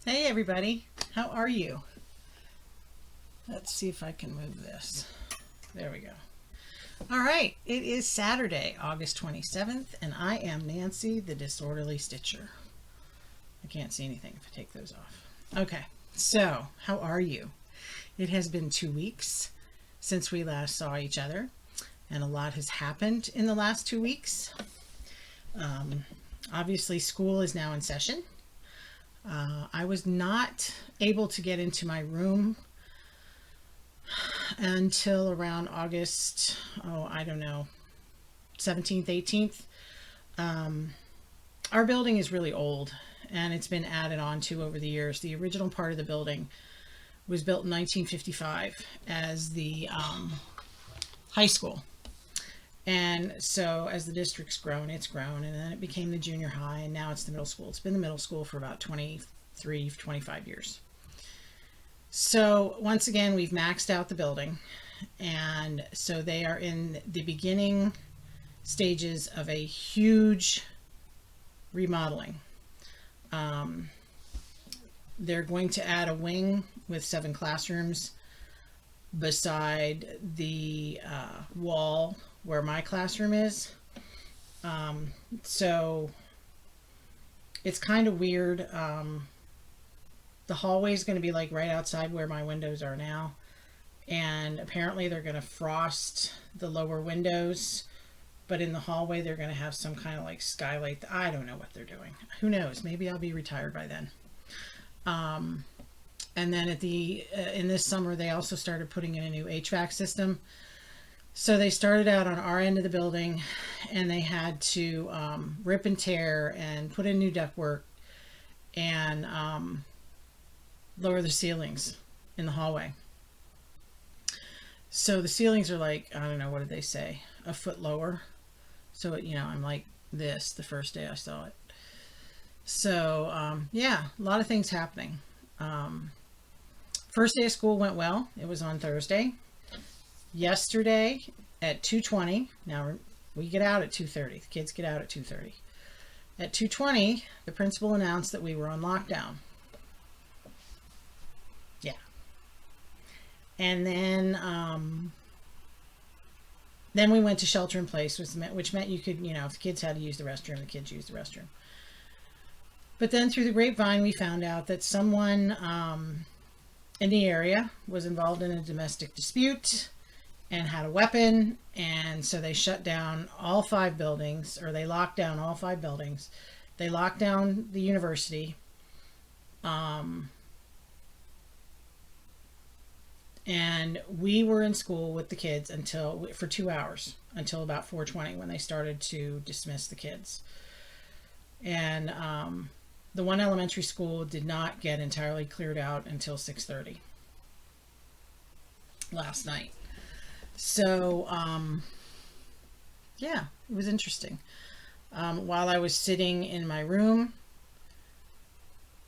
Hey everybody, how are you? Let's see if I can move this. There we go. All right, it is Saturday, August 27th, and I am Nancy, the Disorderly Stitcher. I can't see anything if I take those off. Okay, so how are you? It has been 2 weeks since we last saw each other, and a lot has happened in the last 2 weeks. Um, Obviously, school is now in session. I was not able to get into my room until around August, I don't know, 17th, 18th. Um, our building is really old and it's been added on to over the years. The original part of the building was built in 1955 as the high school. And so as the district's grown, it's grown, and then it became the junior high, and now it's the middle school. It's been the middle school for about 23, 25 years. So once again, we've maxed out the building, and so they are in the beginning stages of a huge remodeling. Um, they're going to add a wing with 7 classrooms beside the wall where my classroom is. So it's kind of weird. The hallway is going to be like right outside where my windows are now. And apparently they're going to frost the lower windows. But in the hallway, they're going to have some kind of like skylight. I don't know what they're doing. Who knows? Maybe I'll be retired by then. And then in this summer, they also started putting in a new HVAC system. So they started out on our end of the building, and they had to rip and tear and put in new ductwork and lower the ceilings in the hallway. So the ceilings are like, I don't know, what did they say? A foot lower. So, I'm like this the first day I saw it. So, yeah, a lot of things happening. First day of school went well. It was on Thursday. Yesterday at 2:20. Now we get out at 2:30. The kids get out at 2:30. At 2:20, the principal announced that we were on lockdown. Yeah. And then we went to shelter in place, which meant you could, if the kids had to use the restroom, the kids used the restroom. But then through the grapevine, we found out that someone in the area was involved in a domestic dispute and had a weapon, and so they shut down all 5 buildings, or they locked down all 5 buildings. They locked down the university, and we were in school with the kids for 2 hours until about 4:20 when they started to dismiss the kids. And the one elementary school did not get entirely cleared out until 6:30 last night. So, yeah, it was interesting. While I was sitting in my room,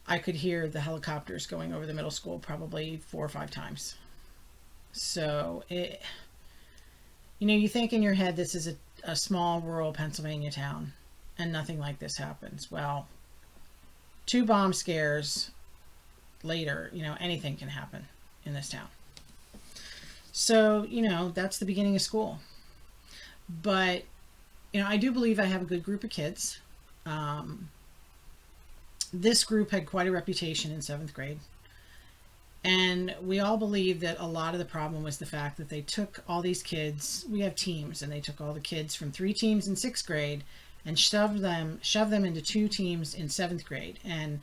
I could hear the helicopters going over the middle school probably 4 or 5 times. So, you think in your head this is a small rural Pennsylvania town and nothing like this happens. Well, 2 bomb scares later, anything can happen in this town. So, that's the beginning of school. But, I do believe I have a good group of kids. This group had quite a reputation in 7th grade. And we all believe that a lot of the problem was the fact that they took all these kids, we have teams, and they took all the kids from 3 teams in 6th grade and shoved them into 2 teams in 7th grade. And,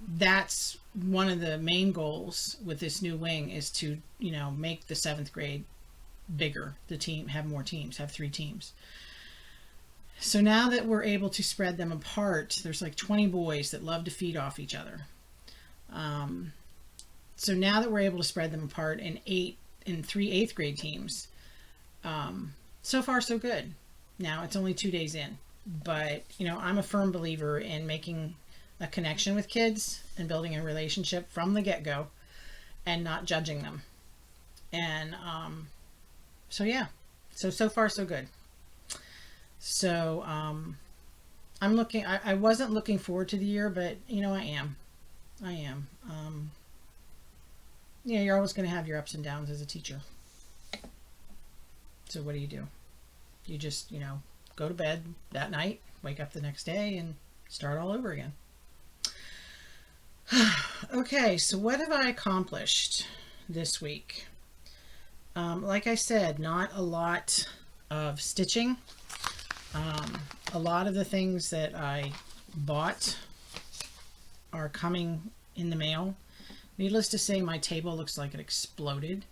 that's one of the main goals with this new wing is to, make the 7th grade bigger. The team, have more teams, have 3 teams. So now that we're able to spread them apart, there's like 20 boys that love to feed off each other. So now that we're able to spread them apart in 3 8th grade teams, so far so good. Now it's only 2 days in, but I'm a firm believer in making a connection with kids and building a relationship from the get-go and not judging them. And so yeah, so far so good. So I wasn't looking forward to the year, but I am. I am. Yeah, you're always going to have your ups and downs as a teacher. So what do? You just, go to bed that night, wake up the next day, and start all over again. Okay, so what have I accomplished this week? Like I said, not a lot of stitching. A lot of the things that I bought are coming in the mail. Needless to say, my table looks like it exploded.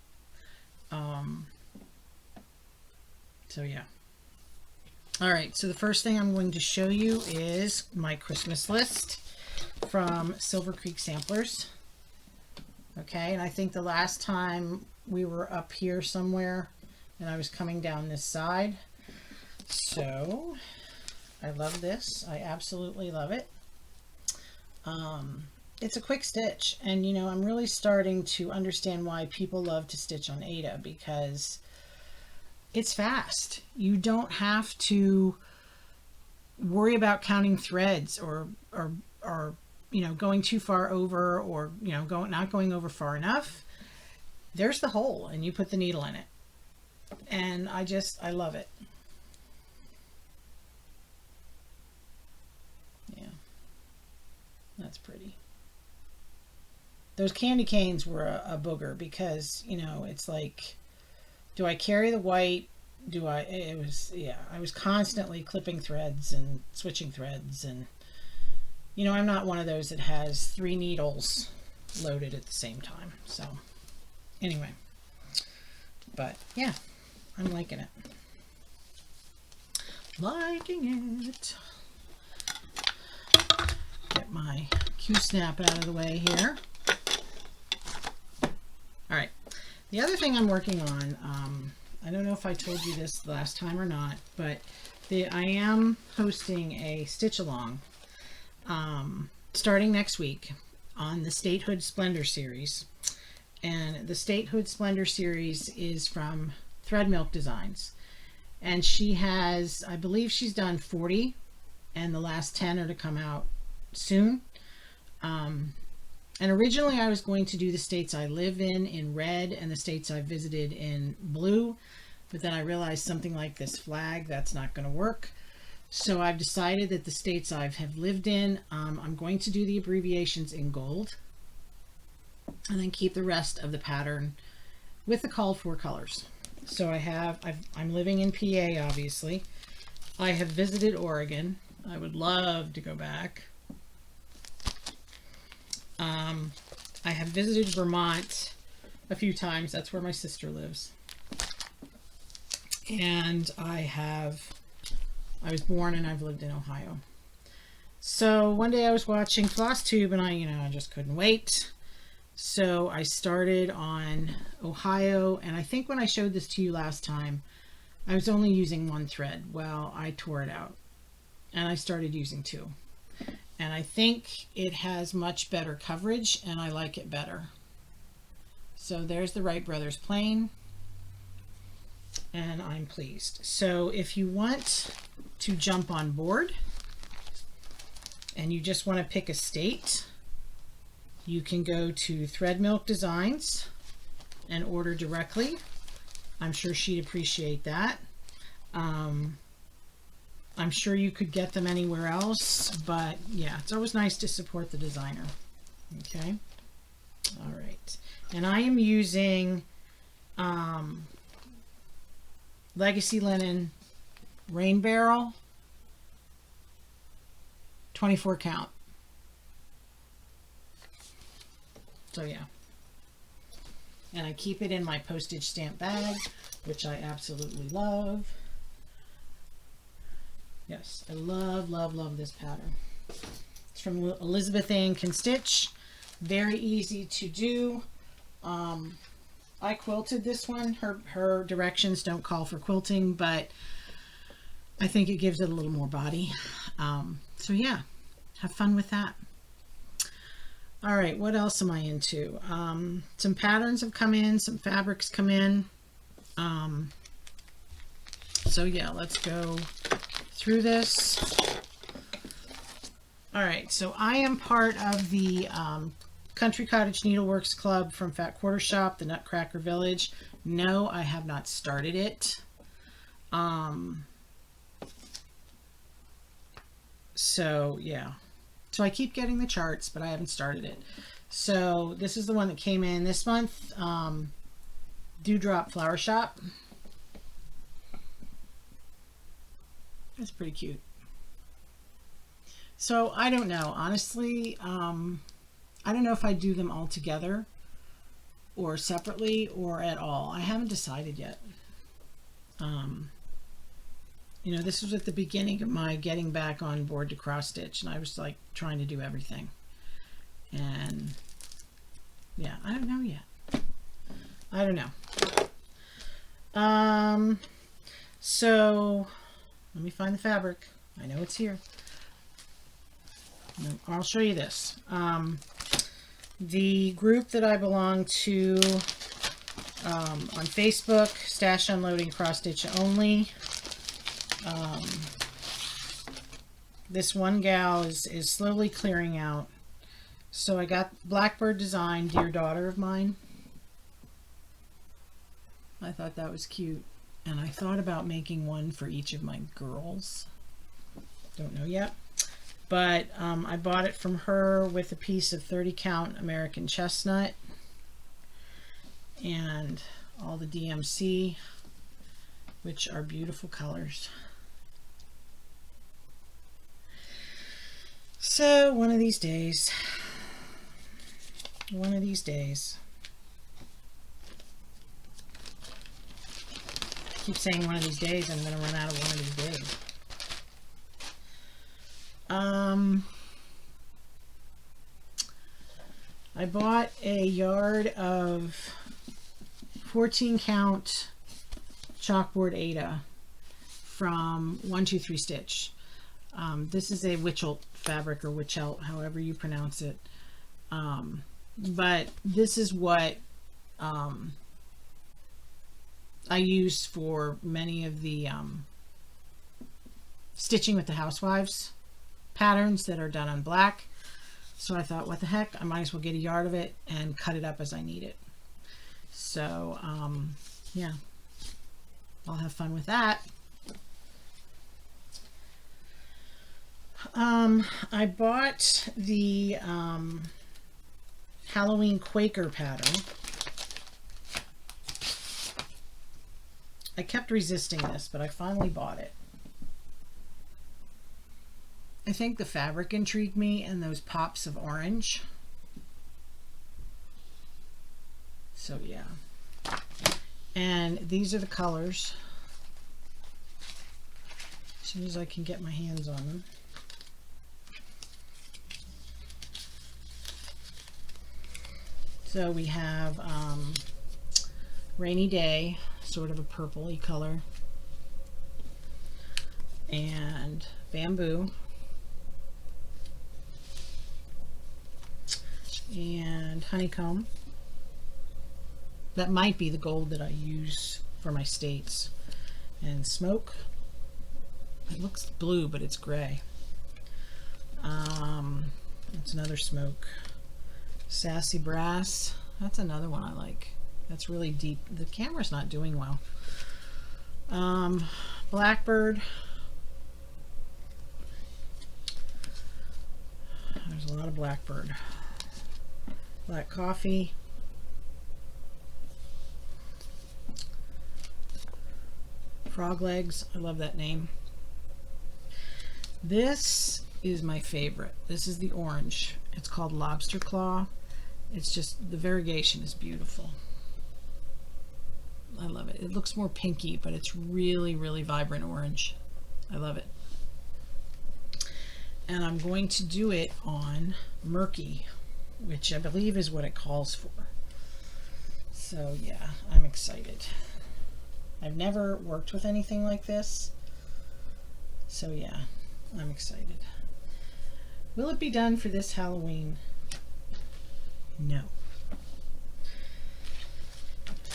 So yeah. All right, so the first thing I'm going to show you is my Christmas list from Silver Creek Samplers. Okay, and I think the last time we were up here somewhere and I was coming down this side. So I love this. I absolutely love it. It's a quick stitch, and I'm really starting to understand why people love to stitch on Aida, because it's fast. You don't have to worry about counting threads or going too far over, or not going over far enough. There's the hole and you put the needle in it, and I love it. Yeah, that's pretty. Those candy canes were a booger, because it's like, do I carry the white? I was constantly clipping threads and switching threads, and I'm not one of those that has 3 needles loaded at the same time. So anyway, but yeah, I'm liking it. Liking it. Get my Q-snap out of the way here. All right, the other thing I'm working on, I don't know if I told you this last time or not, but I am hosting a stitch along starting next week on the Statehood Splendor series. And the Statehood Splendor series is from Thread Milk Designs. And she has, I believe she's done 40, and the last 10 are to come out soon. And originally I was going to do the states I live in red, and the states I visited in blue. But then I realized something like this flag, that's not going to work. So I've decided that the states I have lived in, I'm going to do the abbreviations in gold, and then keep the rest of the pattern with the called for colors. So I'm living in PA, obviously. I have visited Oregon. I would love to go back. I have visited Vermont a few times. That's where my sister lives. And I was born and I've lived in Ohio. So one day I was watching FlossTube, and I just couldn't wait. So I started on Ohio, and I think when I showed this to you last time, I was only using 1 thread. Well, I tore it out and I started using 2. And I think it has much better coverage, and I like it better. So there's the Wright Brothers plain, and I'm pleased. So if you want to jump on board and you just want to pick a state, you can go to Thread Milk Designs and order directly. I'm sure she'd appreciate that. I'm sure you could get them anywhere else, but yeah, it's always nice to support the designer. Okay. All right. And I am using Legacy Linen Rain Barrel 24 count. So yeah. And I keep it in my postage stamp bag, which I absolutely love. Yes, I love, love, love this pattern. It's from Elizabeth Ann Can Stitch. Very easy to do. I quilted this one. Her directions don't call for quilting, but I think it gives it a little more body. So yeah, have fun with that. All right, what else am I into? Some patterns have come in, some fabrics come in. So yeah, let's go through this. All right, so I am part of the Country Cottage Needleworks Club from Fat Quarter Shop, the Nutcracker Village. No, I have not started it. So yeah, so I keep getting the charts, but I haven't started it. So this is the one that came in this month. Dewdrop Flower Shop. That's pretty cute. So I don't know, honestly. I don't know if I do them all together or separately or at all. I haven't decided yet. You know, this was at the beginning of my getting back on board to cross stitch, and I was like trying to do everything. And yeah, I don't know yet. I don't know. So let me find the fabric. I know it's here. I'll show you this. The group that I belong to on Facebook, Stash Unloading Cross Stitch Only. This one gal is slowly clearing out. So I got Blackbird Design, Dear Daughter of Mine. I thought that was cute. And I thought about making one for each of my girls. Don't know yet. But I bought it from her with a piece of 30 count American chestnut and all the DMC, which are beautiful colors. So one of these days, I keep saying one of these days, I'm going to run out of one of these days. I bought a yard of 14 count chalkboard Ada from 123 Stitch. This is a Witchelt fabric, or Witchelt, however you pronounce it. But this is what I use for many of the stitching with the housewives patterns that are done on black. So I thought, what the heck, I might as well get a yard of it and cut it up as I need it. So yeah, I'll have fun with that. I bought the Halloween Quaker pattern. I kept resisting this, but I finally bought it. I think the fabric intrigued me and those pops of orange. So yeah. And these are the colors. As soon as I can get my hands on them. So we have Rainy Day, sort of a purpley color, and Bamboo, and Honeycomb. That might be the gold that I use for my States. And Smoke. It looks blue, but it's gray. That's another Smoke. Sassy Brass. That's another one I like. That's really deep. The camera's not doing well. Blackbird. There's a lot of Blackbird. Black Coffee. Frog Legs. I love that name. This is my favorite. This is the orange. It's called Lobster Claw. It's just, the variegation is beautiful. I love it. It looks more pinky, but it's really, really vibrant orange. I love it. And I'm going to do it on Murky, which I believe is what it calls for. So yeah, I'm excited. I've never worked with anything like this. So yeah, I'm excited. Will it be done for this Halloween? No.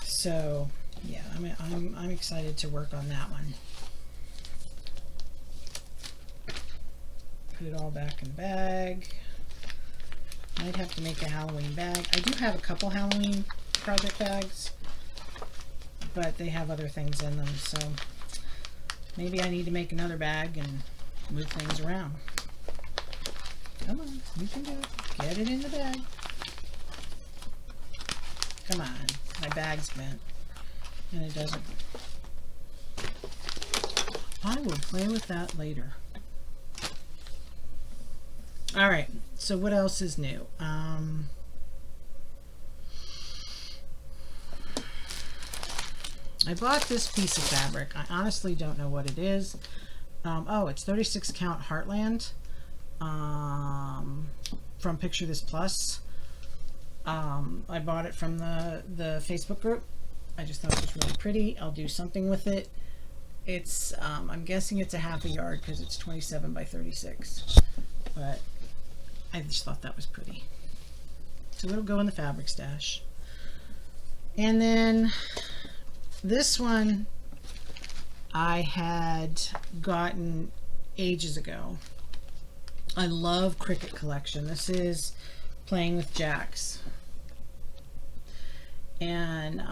So yeah, I'm excited to work on that one. put it all back in the bag. Might have to make a Halloween bag. I do have a couple Halloween project bags, but they have other things in them, so maybe I need to make another bag and move things around. Come on, you can do it. Get it in the bag. Come on, my bag's bent, and it doesn't. I will play with that later. All right, so what else is new? I bought this piece of fabric. I honestly don't know what it is. Oh, it's 36 count Heartland from Picture This Plus. I bought it from the Facebook group. I just thought it was really pretty. I'll do something with it. It's I'm guessing it's a half a yard because it's 27 by 36, but I just thought that was pretty. So it'll go in the fabric stash. And then this one I had gotten ages ago. I love Cricut Collection. This is Playing with Jacks. And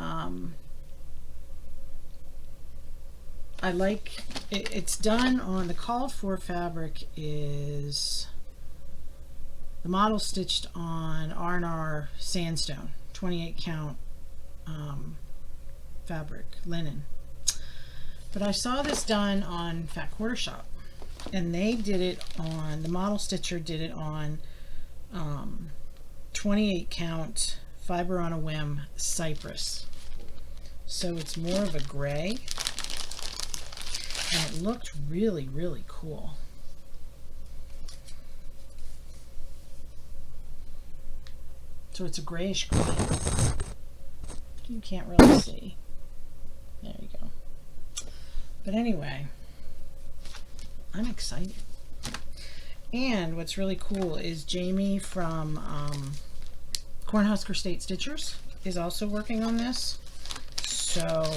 I like it. It's done on the called for fabric is the model stitched on R&R sandstone, 28 count fabric, linen. But I saw this done on Fat Quarter Shop, and they did it on, the model stitcher did it on 28 count Fiber on a Whim Cypress. So it's more of a gray, and it looked really, really cool. So it's a grayish gray. You can't really see. There you go. But anyway, I'm excited. And what's really cool is Jamie from Cornhusker State Stitchers is also working on this. So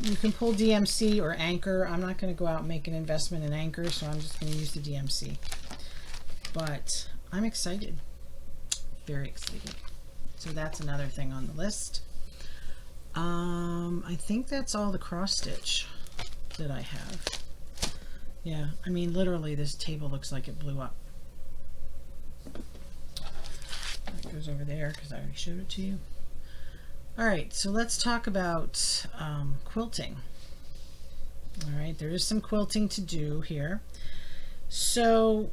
you can pull DMC or Anchor. I'm not going to go out and make an investment in Anchor, so I'm just going to use the DMC. But I'm excited. Very excited. So that's another thing on the list. I think that's all the cross stitch that I have. Yeah, I mean, literally this table looks like it blew up. That goes over there because I already showed it to you. All right, so let's talk about quilting. All right, there is some quilting to do here. So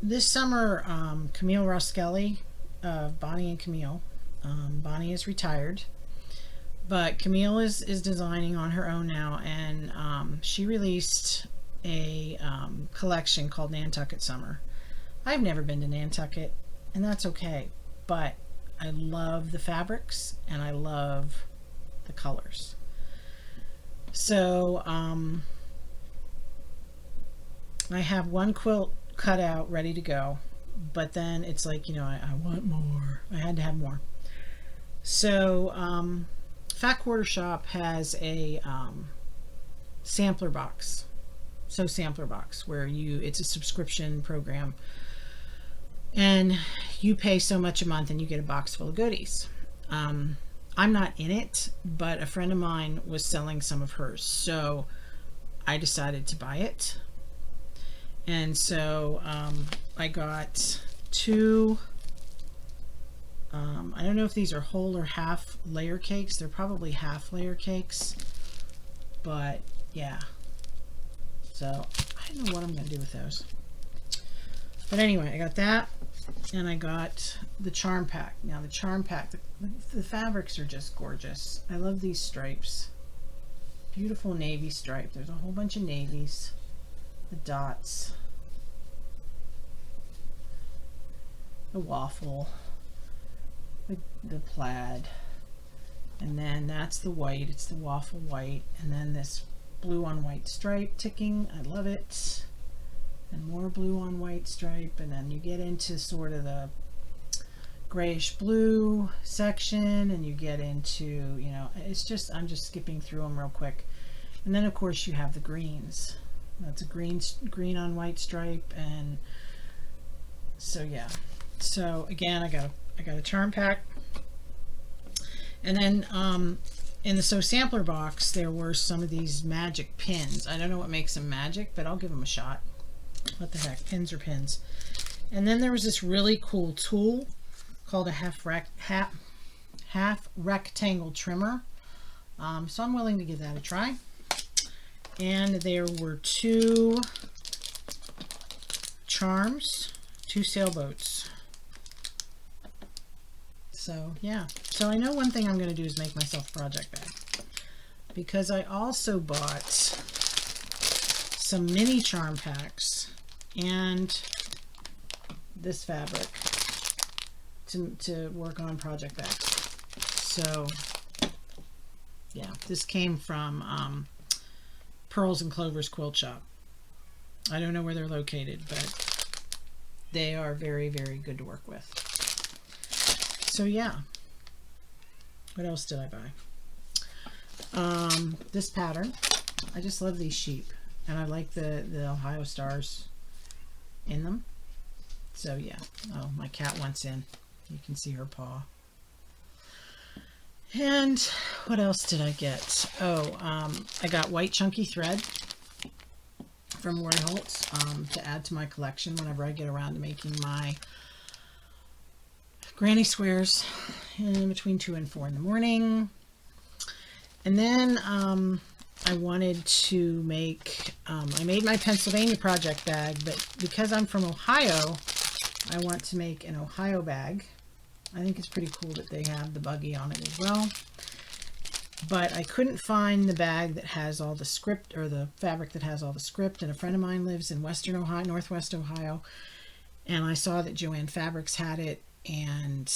this summer, Camille Roskelly of Bonnie and Camille, Bonnie is retired, but Camille is designing on her own now, and she released a collection called Nantucket Summer. I've never been to Nantucket, and that's okay, but I love the fabrics and I love the colors. So I have one quilt cut out ready to go, but then it's like, you know, I want more. I had to have more. So Fat Quarter Shop has a sampler box. So sampler box where it's a subscription program, and you pay so much a month and you get a box full of goodies. I'm not in it, but a friend of mine was selling some of hers, so I decided to buy it. And so I got two, I don't know if these are whole or half layer cakes. They're probably half layer cakes, but yeah. So I don't know what I'm going to do with those. But anyway, I got that, and I got the charm pack. Now the charm pack, the fabrics are just gorgeous. I love these stripes. Beautiful navy stripe. There's a whole bunch of navies. The dots. The waffle. The plaid. And then that's the white. It's the waffle white. And then this blue on white stripe ticking. I love it. And more blue on white stripe, and then you get into sort of the grayish blue section, and you get into, you know, it's just, I'm just skipping through them real quick. And then of course you have the greens. That's a green on white stripe. And so yeah, so again, I got a charm pack. And then in the So Sampler box, there were some of these magic pins. I don't know what makes them magic, but I'll give them a shot. What the heck, pins are pins. And then there was this really cool tool called a half rectangle trimmer. So I'm willing to give that a try. And there were two charms, two sailboats. So yeah, so I know one thing I'm going to do is make myself a project bag, because I also bought some mini charm packs and this fabric to work on project bags. So yeah, this came from Pearls and Clover's Quilt Shop. I don't know where they're located, but they are very, very good to work with. So yeah, what else did I buy? This pattern. I just love these sheep, and I like the Ohio stars in them. So yeah. Oh, my cat wants in. You can see her paw. And what else did I get? Oh, I got white chunky thread from Lori Holtz to add to my collection whenever I get around to making my granny squares in between 2 and 4 in the morning. And then I wanted to make, I made my Pennsylvania project bag, but because I'm from Ohio, I want to make an Ohio bag. I think it's pretty cool that they have the buggy on it as well. But I couldn't find the bag that has all the script, or the fabric that has all the script, and a friend of mine lives in Western Ohio, Northwest Ohio, and I saw that Joanne Fabrics had it, and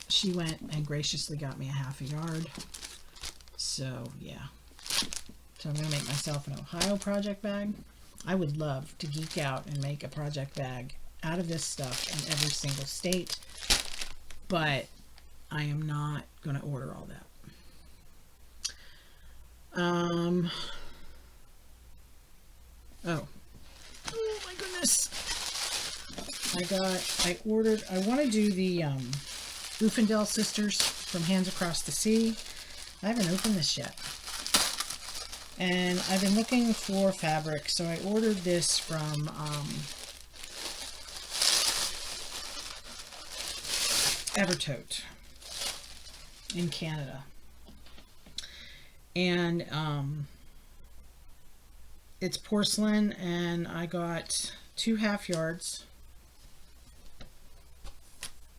she went and graciously got me a half a yard. So yeah, so I'm gonna make myself an Ohio project bag. I would love to geek out and make a project bag out of this stuff in every single state, but I am not gonna order all that. Oh my goodness, I want to do the Ufendell Sisters from Hands Across the Sea. I haven't opened this yet, and I've been looking for fabric, so I ordered this from Evertote in Canada, and it's porcelain, and I got 2 half yards.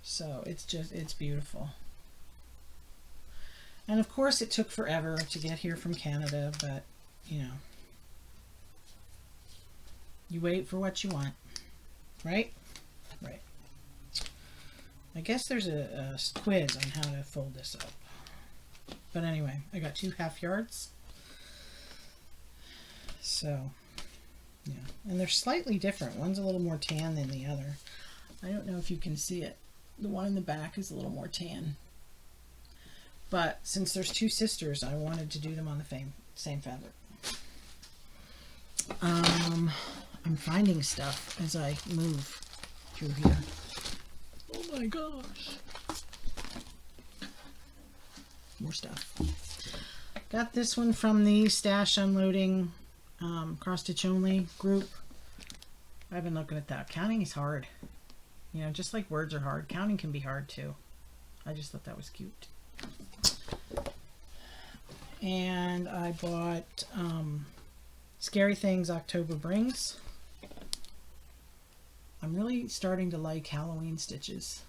So it's beautiful. And of course it took forever to get here from Canada, but you know, you wait for what you want, right? Right. I guess there's a quiz on how to fold this up. But anyway, I got 2 half yards. So, yeah. And they're slightly different. One's a little more tan than the other. I don't know if you can see it. The one in the back is a little more tan. But since there's 2 sisters, I wanted to do them on the same fabric. I'm finding stuff as I move through here. Oh my gosh. More stuff. Got this one from the Stash Unloading Cross Stitch Only group. I've been looking at that. Counting is hard. You know, just like words are hard, counting can be hard too. I just thought that was cute. And I bought Scary Things October Brings. I'm really starting to like Halloween stitches.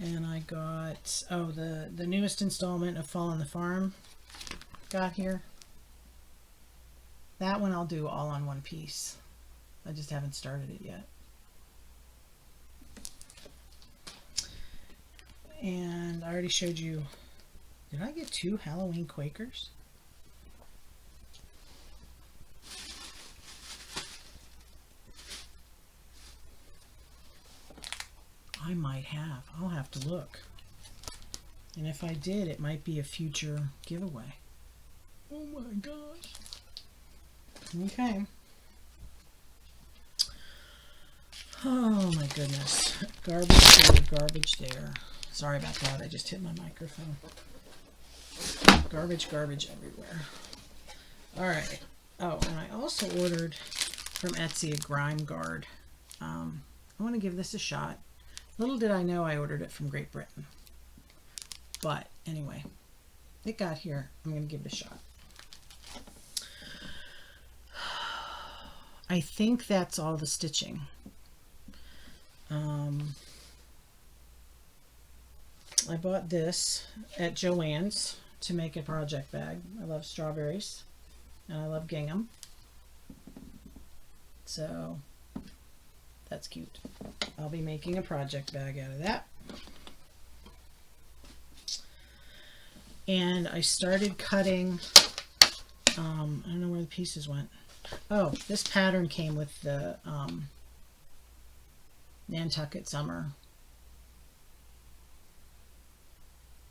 And I got, oh, the newest installment of Fall on the Farm got here. That one I'll do all on one piece. I just haven't started it yet. And I already showed you, did I get 2 Halloween Quakers? I might have. I'll have to look. And if I did, it might be a future giveaway. Oh my gosh. Okay. Oh my goodness. Garbage there, garbage there. Sorry about that. I just hit my microphone. Garbage, garbage everywhere. All right. Oh, and I also ordered from Etsy a grime guard. I want to give this a shot. Little did I know I ordered it from Great Britain. But anyway, it got here. I'm going to give it a shot. I think that's all the stitching. I bought this at Joann's to make a project bag. I love strawberries and I love gingham. So that's cute. I'll be making a project bag out of that. And I started cutting, I don't know where the pieces went. Oh, this pattern came with the Nantucket Summer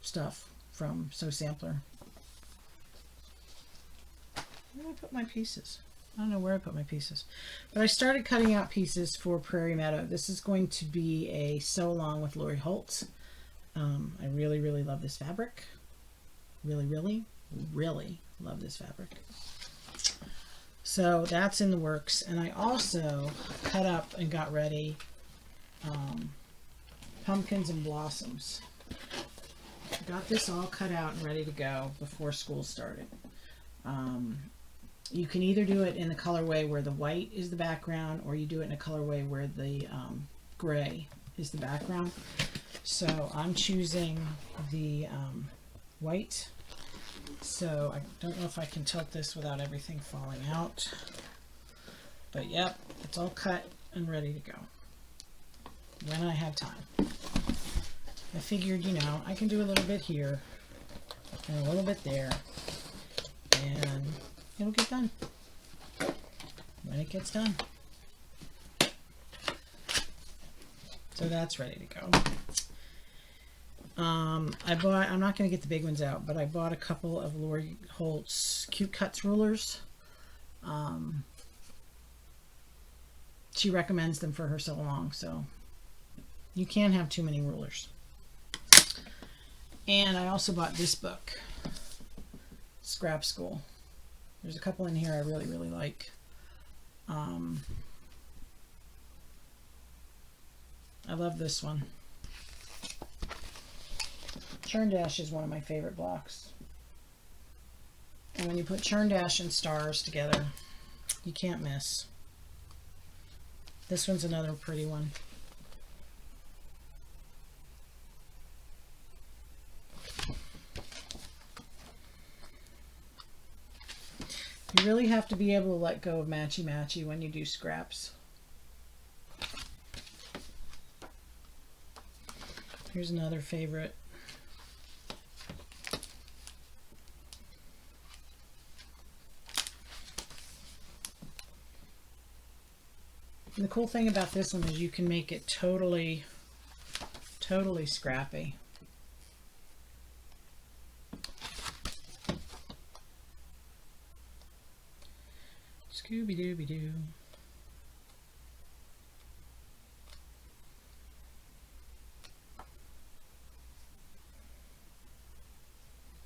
stuff from So Sampler. Where did I put my pieces? I don't know where I put my pieces. But I started cutting out pieces for Prairie Meadow. This is going to be a sew along with Lori Holtz. I really, really love this fabric. Really, really, really love this fabric. So that's in the works. And I also cut up and got ready pumpkins and blossoms. Got this all cut out and ready to go before school started. You can either do it in the colorway where the white is the background, or you do it in a colorway where the gray is the background. So I'm choosing the white. So I don't know if I can tilt this without everything falling out. But yep, it's all cut and ready to go when I have time. I figured, you know, I can do a little bit here and a little bit there, and it'll get done when it gets done. So that's ready to go. I'm not going to get the big ones out, but I bought a couple of Lori Holtz Cute Cuts rulers. She recommends them for her sew along, so you can't have too many rulers. And I also bought this book, Scrap School. There's a couple in here I really, really like. I love this one. Churn Dash is one of my favorite blocks. And when you put Churn Dash and stars together, you can't miss. This one's another pretty one. You really have to be able to let go of matchy-matchy when you do scraps. Here's another favorite. And the cool thing about this one is you can make it totally scrappy. Scooby-Dooby-Doo.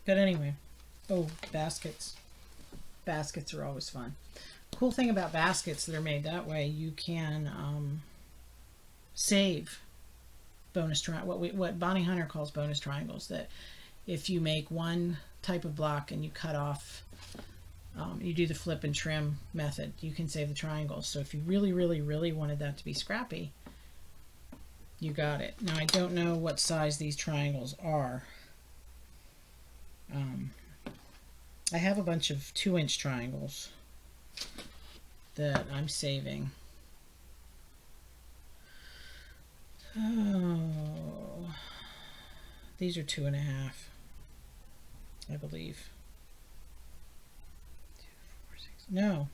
But anyway, oh, baskets. Baskets are always fun. Cool thing about baskets that are made that way, you can save bonus what Bonnie Hunter calls bonus triangles. That if you make one type of block and you cut off, you do the flip and trim method, you can save the triangles. So if you really, really, really wanted that to be scrappy, you got it. Now I don't know what size these triangles are. I have a bunch of 2-inch triangles that I'm saving. Oh, these are 2.5, I believe. 2, 4, 6. No.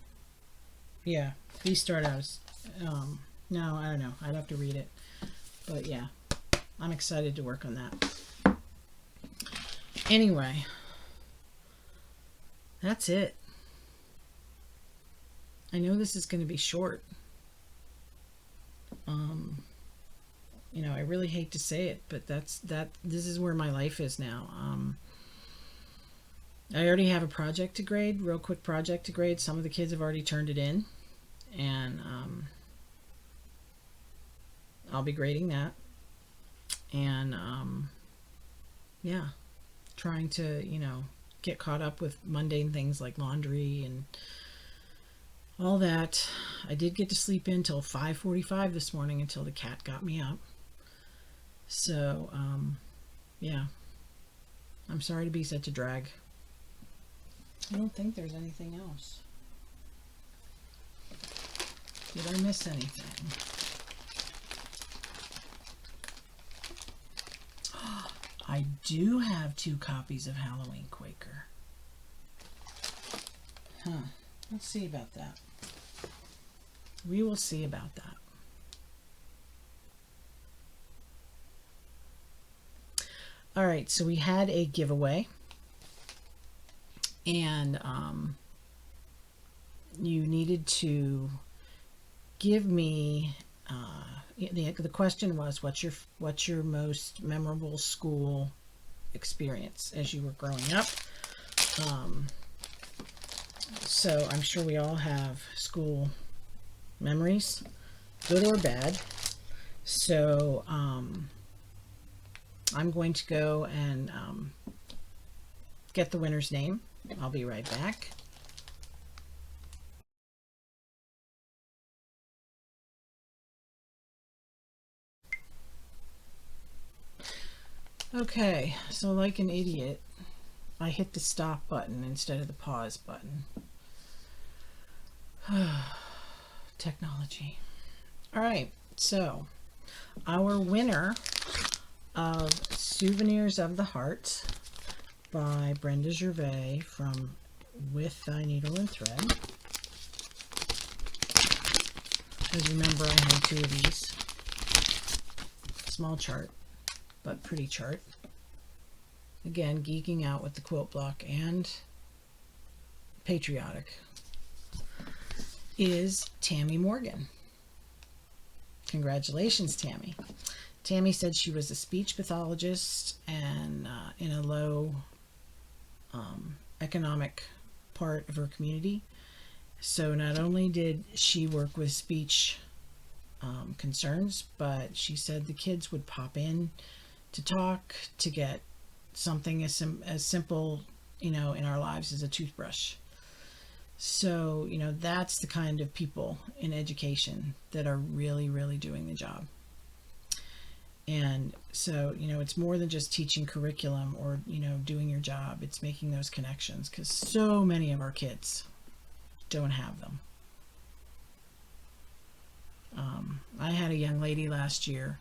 Yeah, these start out as, no, I don't know. I'd have to read it. But yeah, I'm excited to work on that. Anyway, that's it. I know this is going to be short. I really hate to say it, but this is where my life is now. I already have a project to grade, real quick project to grade. Some of the kids have already turned it in, and I'll be grading that. And yeah, trying to, get caught up with mundane things like laundry and all that. I did get to sleep in till 5:45 this morning until the cat got me up. So, yeah, I'm sorry to be such a drag. I don't think there's anything else. Did I miss anything? I do have 2 copies of Halloween Quaker. Huh. Let's see about that. We will see about that. All right, so we had a giveaway, and you needed to give me. The question was, what's your most memorable school experience as you were growing up? So I'm sure we all have school memories, good or bad. So I'm going to go and get the winner's name. I'll be right back. Okay, so like an idiot, I hit the stop button instead of the pause button. Technology. All right, so our winner of Souvenirs of the Heart by Brenda Gervais from With Thy Needle and Thread. As remember, I had 2 of these. Small chart, but pretty chart. Again, geeking out with the quilt block and patriotic. Is Tammy Morgan. Congratulations, Tammy. Tammy said she was a speech pathologist and in a low economic part of her community. So not only did she work with speech concerns, but she said the kids would pop in to talk, to get something as simple, in our lives as a toothbrush. So, that's the kind of people in education that are really, really doing the job. And so, it's more than just teaching curriculum or, doing your job. It's making those connections, because so many of our kids don't have them. I had a young lady last year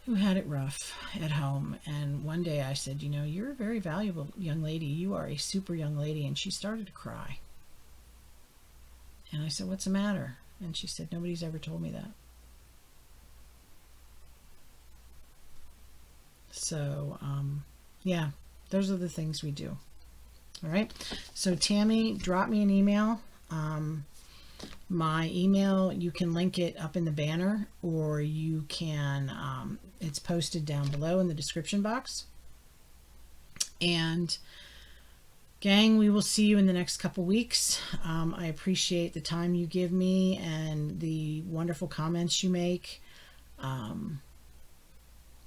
who had it rough at home, and one day I said, you're a very valuable young lady. You are a super young lady. And she started to cry. And I said, what's the matter? And she said, nobody's ever told me that. So, yeah, those are the things we do. All right. So Tammy, drop me an email. My email, you can link it up in the banner, or you can, it's posted down below in the description box. And gang, we will see you in the next couple weeks. I appreciate the time you give me and the wonderful comments you make.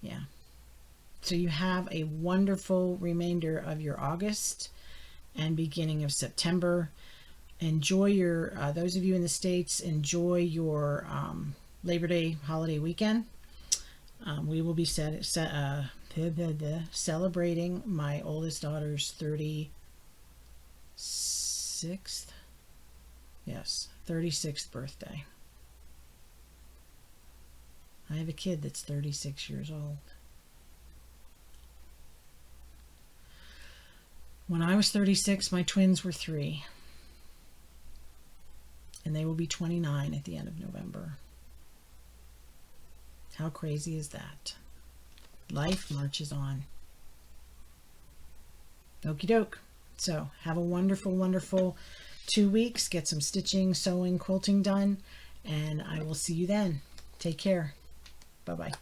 Yeah. So you have a wonderful remainder of your August and beginning of September. Enjoy your, those of you in the States, enjoy your Labor Day holiday weekend. We will be celebrating my oldest daughter's 36th, yes, 36th birthday. I have a kid that's 36 years old. When I was 36, my twins were 3. And they will be 29 at the end of November. How crazy is that? Life marches on. Okie doke. So have a wonderful, wonderful 2 weeks. Get some stitching, sewing, quilting done, and I will see you then. Take care. Bye-bye.